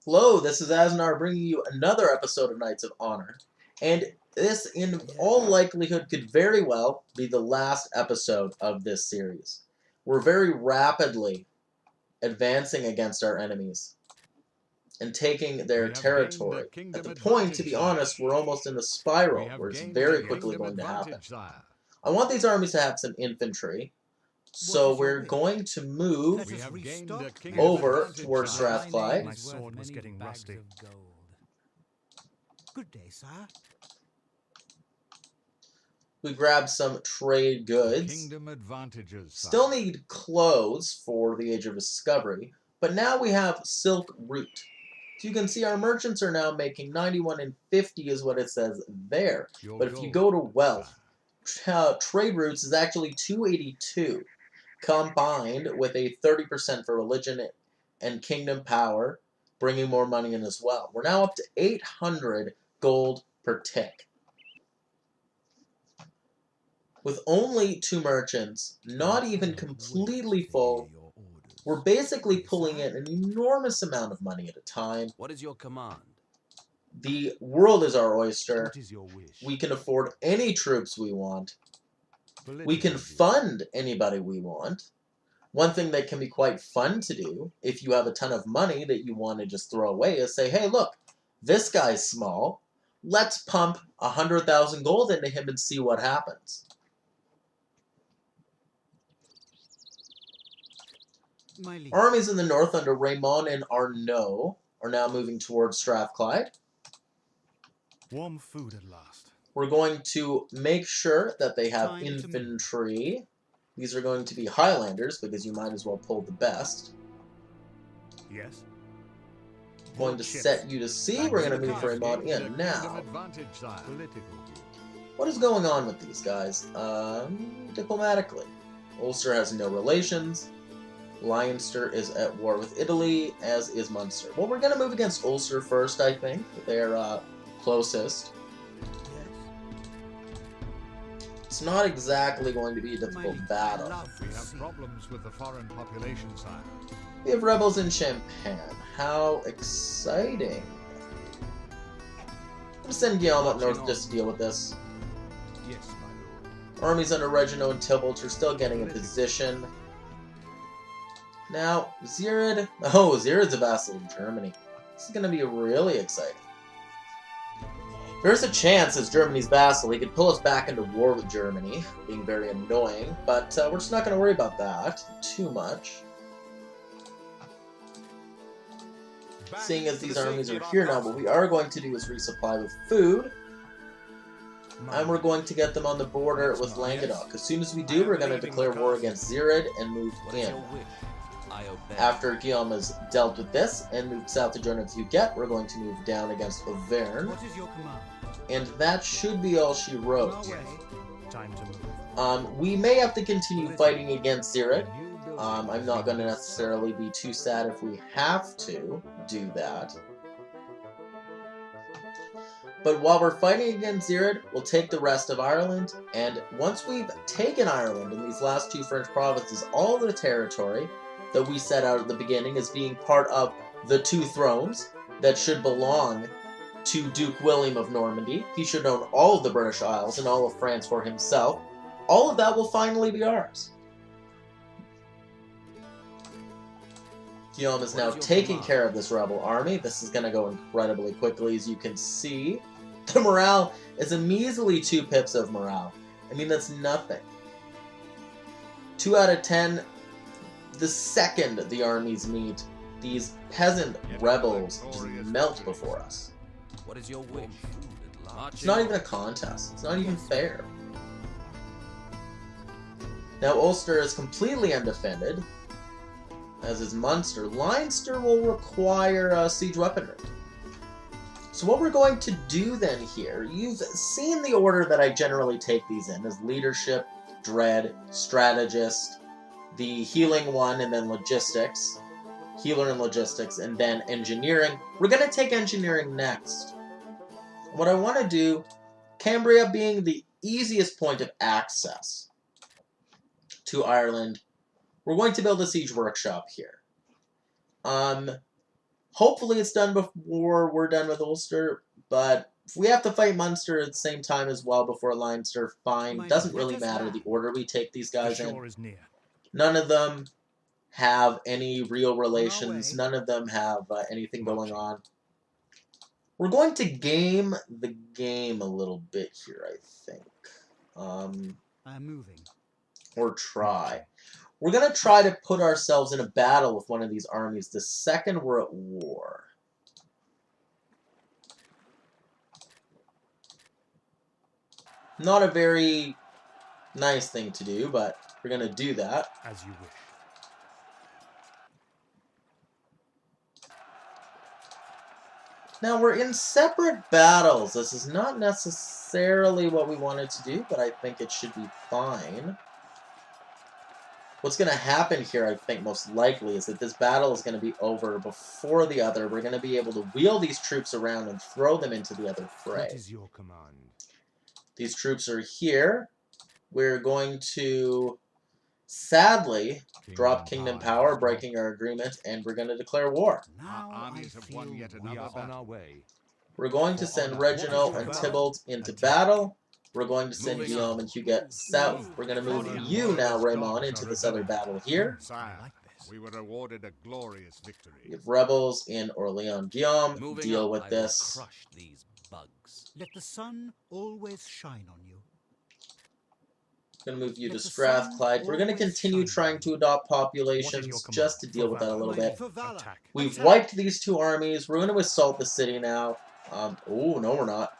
Hello, this is Aznar bringing you another episode of Knights of Honor, and this, in all likelihood, could very well be the last episode of this series. We're very rapidly advancing against our enemies and taking their territory. At the point, to be honest, we're almost in a spiral where it's very quickly going to happen. I want these armies to have some infantry, so we're going to move over towards Strathclyde. My sword was getting rusty. Good day, sire. We grab some trade goods. Kingdom advantages. Still need clothes for the Age of Discovery, but now we have Silk Route. So you can see our merchants are now making 91 and 50 is what it says there. But if you go to wealth, trade routes is actually 282, combined with a 30% for religion and kingdom power, bringing more money in as well. We're now up to 800 gold per tick. With only 2 merchants, not even completely full, we're basically pulling in an enormous amount of money at a time. What is your command? The world is our oyster. What is your wish? We can afford any troops we want. We can fund anybody we want. One thing that can be quite fun to do, if you have a ton of money that you want to just throw away, is say, hey, look, this guy's small. Let's pump 100,000 gold into him and see what happens. Armies in the north under Raymond and Arnaud are now moving towards Strathclyde. Warm food at last. We're going to make sure that they have infantry. These are going to be Highlanders, because you might as well pull the best. Yes. Going to set you to sea. We're going to move Raymond in now. What is going on with these guys? Diplomatically. Ulster has no relations. Leinster is at war with Italy, as is Munster. Well, we're going to move against Ulster first, I think. They're closest. It's not exactly going to be a difficult battle. We have problems with the foreign population side. We have rebels in Champagne. How exciting. I'm going to send Guillaume up north just to deal with this. Yes, my lord. Armies under Reginald and Tybalt are still getting a position. Now, Zirid... Oh, Zirid's a vassal of Germany. This is going to be really exciting. There's a chance, as Germany's vassal, he could pull us back into war with Germany, being very annoying, but we're just not going to worry about that too much. Seeing as these armies are here now, what we are going to do is resupply with food, and we're going to get them on the border with Languedoc. As soon as we do, we're going to declare war against Zirid and move in. After Guillaume has dealt with this and moved south to join with Huguette, we're going to move down against Auvergne. What is your command? And that should be all she wrote. Time to move. We may have to continue fighting against Zirid. I'm not going to necessarily be too sad if we have to do that. But while we're fighting against Zirid, we'll take the rest of Ireland, and once we've taken Ireland in these last 2 French provinces, all the territory that we set out at the beginning as being part of the 2 thrones that should belong to Duke William of Normandy. He should own all of the British Isles and all of France for himself. All of that will finally be ours. Guillaume is now taking care of this rebel army. This is going to go incredibly quickly, as you can see. The morale is a measly 2 pips of morale. I mean, that's nothing. 2 out of 10. The second the armies meet, these peasant rebels just melt before us. What is your wish? It's not even a contest. It's not even fair. Now Ulster is completely undefended, as is Munster. Leinster will require siege weaponry. So what we're going to do then here, you've seen the order that I generally take these in, as leadership, dread, strategist, the healing one, and then logistics. Healer and logistics, and then engineering. We're going to take engineering next. What I want to do, Cambria being the easiest point of access to Ireland, we're going to build a siege workshop here. Hopefully it's done before we're done with Ulster, but if we have to fight Munster at the same time as well before Leinster, fine. Doesn't really matter the order we take these guys The in. shore is near. None of them have any real relations. None of them have anything going on. We're going to game the game a little bit here, I think. I'm moving. Or try. We're going to try to put ourselves in a battle with one of these armies the second we're at war. Not a very nice thing to do, but we're going to do that. As you wish. Now, we're in separate battles. This is not necessarily what we wanted to do, but I think it should be fine. What's going to happen here, I think, most likely, is that this battle is going to be over before the other. We're going to be able to wheel these troops around and throw them into the other fray. What is your command? These troops are here. We're going to, sadly, drop Kingdom Power, breaking our agreement, and we're going to declare war. Now Our armies have won yet another battle. On our way. We're going to send Reginald and Tybalt into battle. We're going to send Guillaume and Huguet south. We're going to move you now, Raymond, into this other battle here. Sire, we were awarded a glorious victory. We have rebels in Orleans. Guillaume, deal with this. Crush these bugs. Let the sun always shine on you. We're going to move you to Strathclyde. We're going to continue trying to adopt populations just to deal with that a little bit. We've wiped these two armies. We're going to assault the city now. Oh, no, we're not.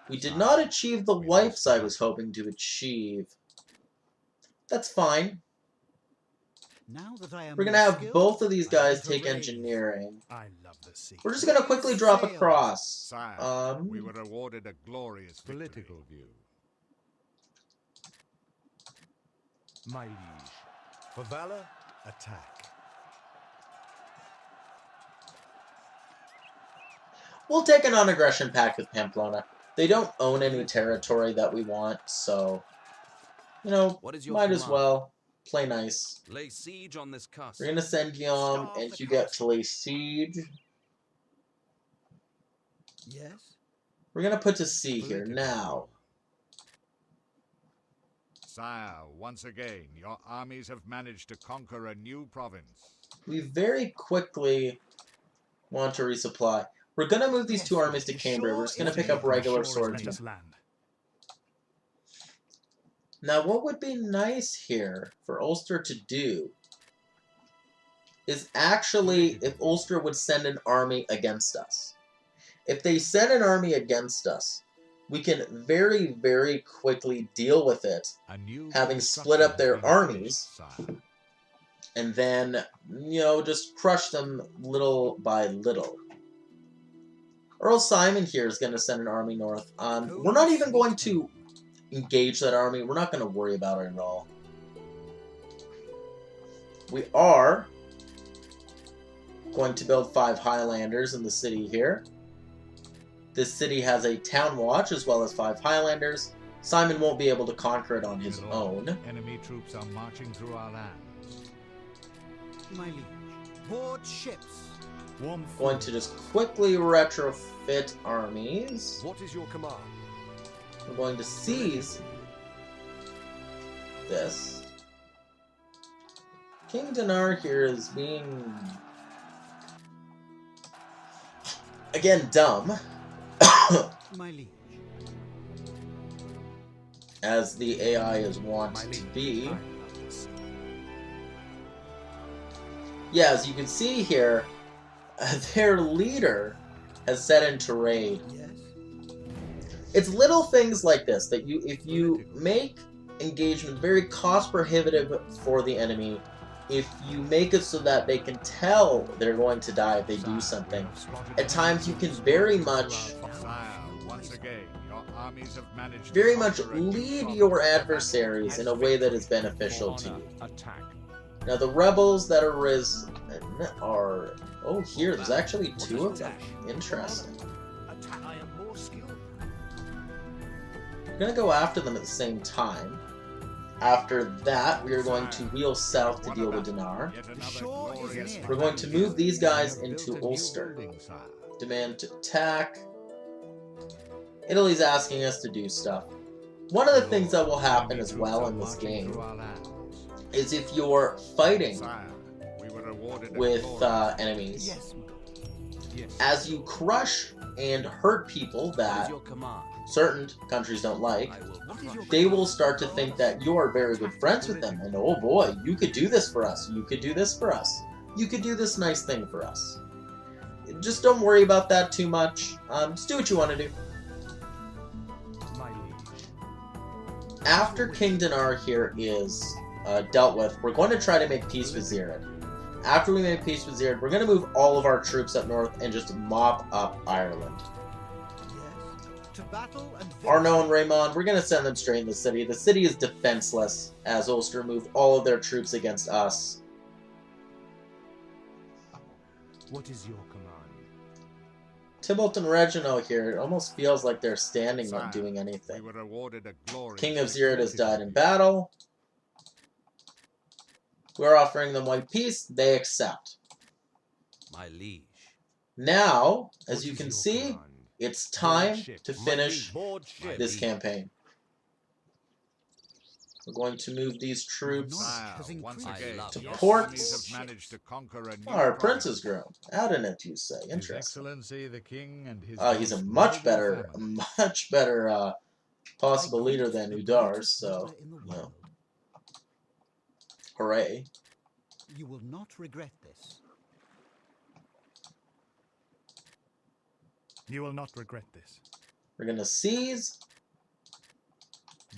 We did not achieve the wipes I was hoping to achieve. That's fine. Now that I am We're going to have both of these guys take engineering. I love the sea. We're just going to quickly drop across. Sire, we were awarded a glorious political view. My liege, for valor, attack. We'll take a non-aggression pact with Pamplona. They don't own any territory that we want, so, you know, might as well play nice. Lay siege on this castle. We're going to send Guillaume and Huguet to lay siege. Yes. We're going to put to sea here now. Sire, once again, your armies have managed to conquer a new province. We very quickly want to resupply. We're going to move these two armies to Cambria. We're just going to pick up regular swordsmen. Now, what would be nice here for Ulster to do is actually if Ulster would send an army against us. If they send an army against us, we can very, very quickly deal with it, having split up their armies, and then, you know, just crush them little by little. Earl Simon here is going to send an army north. We're not even going to engage that army. We're not going to worry about it at all. We are going to build 5 Highlanders in the city here. This city has a town watch as well as 5 Highlanders. Simon won't be able to conquer it on his own. Enemy troops are marching through our lands. My liege, board ships. Going to just quickly retrofit armies. What is your command? We're going to seize this. King Dinar here is being, again, dumb. My liege. As the AI is wont to be. Yeah, as you can see here, their leader has set into raid. Yes. It's little things like this that if you make engagement very cost prohibitive for the enemy, if you make it so that they can tell they're going to die if they do something, at times you can very much lead your adversaries in a way that is beneficial to you. Now the rebels that are risen are... Oh, here, there's actually 2 of them. Interesting. We're going to go after them at the same time. After that, we are going to wheel south to deal with Dinar. We're going to move these guys into Ulster. Demand to attack. Italy's asking us to do stuff. One of the things that will happen as well in this game is if you're fighting with enemies, as you crush and hurt people that certain countries don't like, they will start to think that you are very good friends with them, and oh boy, you could do this for us, you could do this for us, you could do this nice thing for us. Just don't worry about that too much. Just do what you want to do. After King Dinar here is dealt with, we're going to try to make peace with Zirid. After we make peace with Zirid, we're going to move all of our troops up north and just mop up Ireland. Arno and Raymond, we're going to send them straight in the city. The city is defenseless, as Ulster moved all of their troops against us. What is your command? Tybalt and Reginald here, it almost feels like they're standing, not doing anything. King of Zirid has died in battle. We're offering them white peace, they accept. My liege. Now, as you can see, it's time to finish this campaign. We're going to move these troops to ports. Our prince has grown. Adonit, you say. Interesting. He's a much better possible leader than Udar's, so, no. Hooray. You will not regret this. You will not regret this. We're going to seize.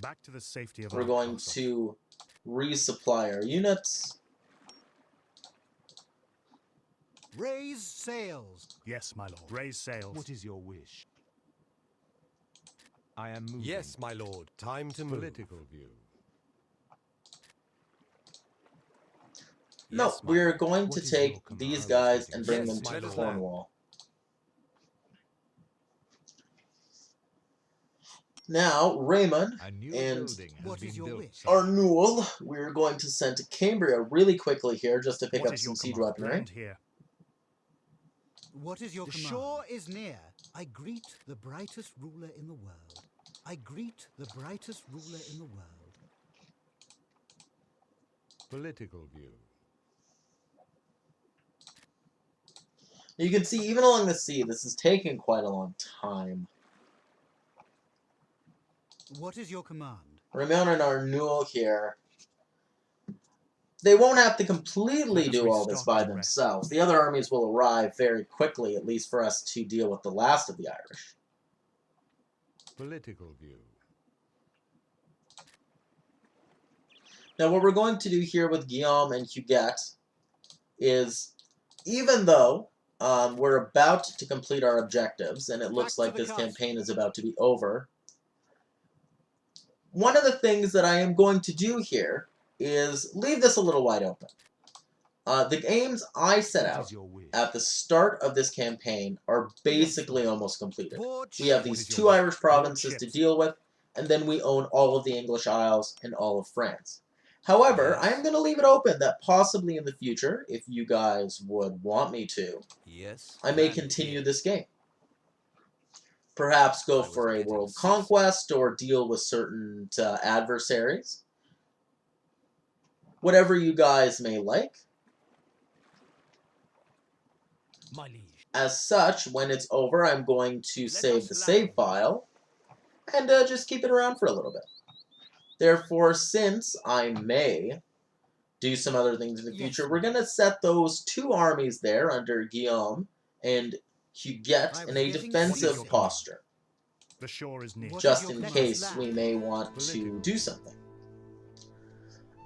Back to the safety of We're going to resupply our units. Raise sails. Yes, my lord. Raise sails. What is your wish? I am moving. Yes, my lord. Time to move. Political view. No, Yes, we're going to take these guys and bring them to Cornwall. Now, Raymond and Arnul, we're going to send to Cambria really quickly here just to pick up some siege weaponry. What is your command? The shore is near. I greet the brightest ruler in the world. I greet the brightest ruler in the world. Political view. You can see, even along the sea, this is taking quite a long time. What is your command? Raymond and Arnul here, they won't have to completely do all this by themselves. The other armies will arrive very quickly, at least for us to deal with the last of the Irish. Political view. Now, what we're going to do here with Guillaume and Huguette is, even though we're about to complete our objectives, and it looks like this campaign is about to be over, one of the things that I am going to do here is leave this a little wide open. The aims I set out at the start of this campaign are basically almost completed. We have these 2 Irish provinces to deal with, and then we own all of the English Isles and all of France. However, I am going to leave it open that possibly in the future, if you guys would want me to, I may continue this game. Perhaps go for a world conquest or deal with certain adversaries. Whatever you guys may like. My liege. As such, when it's over, I'm going to save the save file and just keep it around for a little bit. Therefore, since I may do some other things in the future, we're going to set those 2 armies there under Guillaume and Huguette in a defensive posture. The shore is near. Just in case we may want to do something.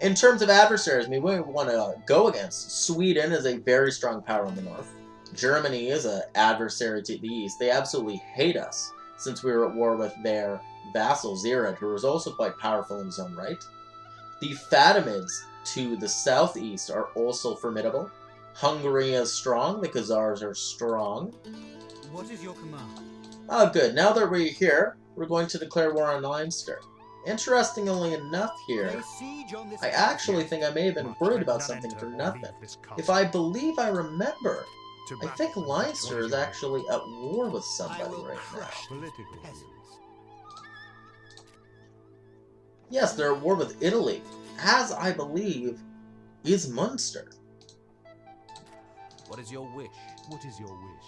In terms of adversaries, we want to go against. Sweden is a very strong power in the north. Germany is an adversary to the east. They absolutely hate us, since we were at war with their vassal Zirid, who was also quite powerful in his own right. The Fatimids to the southeast are also formidable. Hungary is strong. The Khazars are strong. What is your command? Oh, good. Now that we're here, we're going to declare war on Leinster. Interestingly enough here, Lay siege on this I actually think I may have been March, worried let about none something enter for or nothing. leave this castle. If I believe I remember, To I battle. think What Leinster is your will? actually at war with I somebody will right now. crush Political view. peasants. Yes, they're at war with Italy, as I believe is Munster. What is your wish? What is your wish?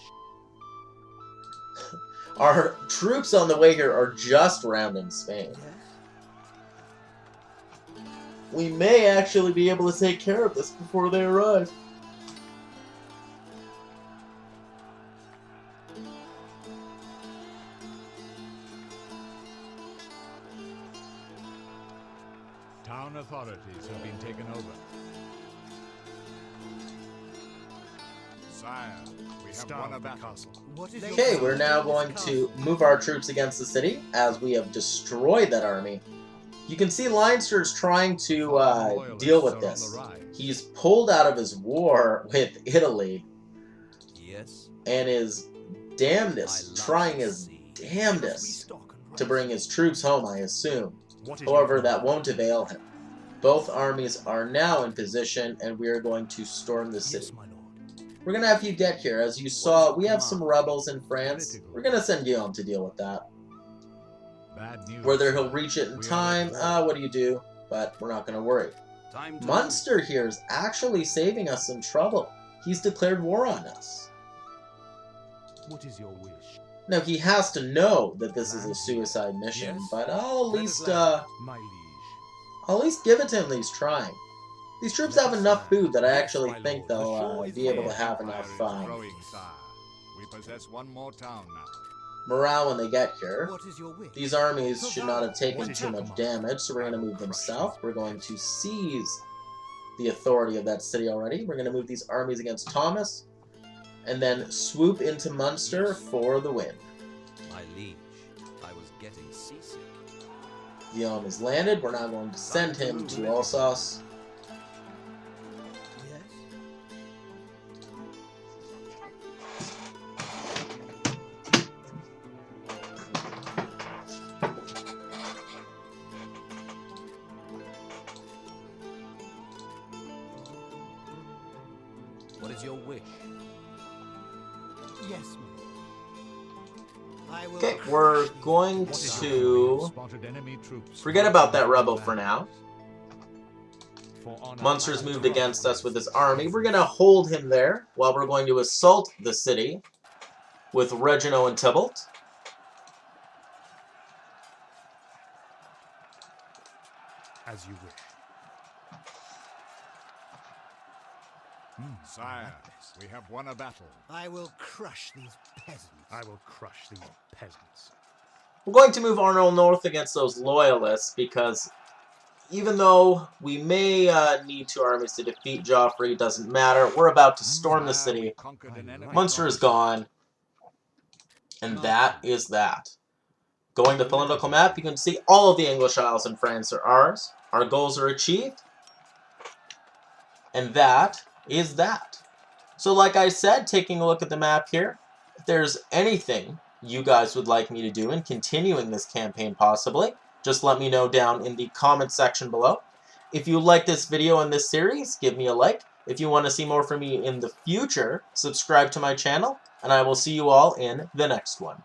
Our troops on the way here are just rounding Spain. Yes? We may actually be able to take care of this before they arrive. Town authorities have been taken over. Sire, we have Starve won a the battle. castle. What is Okay, your we're now siege on going this to castle? move our troops against the city, as we have destroyed that army. You can see Leinster's trying to deal with this. He's pulled out of his war with Italy, Yes. and is damnedest, trying his damnedest to bring his troops home, I assume. What is However, your that won't avail him. Both armies are now in position, and we are going to storm the city. Yes, my lord. We're going to have you get here. As you saw, we have some rebels in France. We're going to send Guillaume to deal with that. Bad news. Whether sir. he'll reach it in We are time, at war. what do you do? But we're not going to worry. Time to Munster here is actually saving us some trouble. He's declared war on us. move. What is your wish? Now, he has to know that this is a suicide mission, Yes. but I'll at Let least, us land. My liege. I'll at least give it to him that he's trying. These troops Let have us enough land. food that I Yes, actually my think lord. The they'll shore is be able to here. have Empire enough is growing, sire. We possess one more town now. morale when they get here. What is your wish? These armies should not have What taken is too your much command? damage, so we're going to move them Crush south. these We're going to seize the authority of that city already. We're going to move these armies against Thomas, and then swoop into Munster for the win. My liege. I was getting seasick. Guillaume is landed. We're now going to send him to Alsace. Yes? What is your wish? Yes, my lord. I will Okay, crush we're these going What is to your will? Spotted enemy troops. forget about that rebel for now. For honor, Munster's I moved will against us with his crush army. We're going to hold him there while we're going to assault the city with Reginald and Tybalt. as you wish. Sire, we have won a battle. I will crush these peasants. I will crush these peasants. We're going to move Arnold north against those loyalists because even though we may need two armies to defeat Joffrey, it doesn't matter. We're about to storm the Sire, we city. conquered an enemy Munster is province. gone. And that is that. Going to the political map, you can see all of the English Isles in France are ours. Our goals are achieved. And that is that. So like I said, taking a look at the map here, if there's anything you guys would like me to do in continuing this campaign possibly, just let me know down in the comment section below. If you like this video and this series, give me a like. If you want to see more from me in the future, subscribe to my channel, and I will see you all in the next one.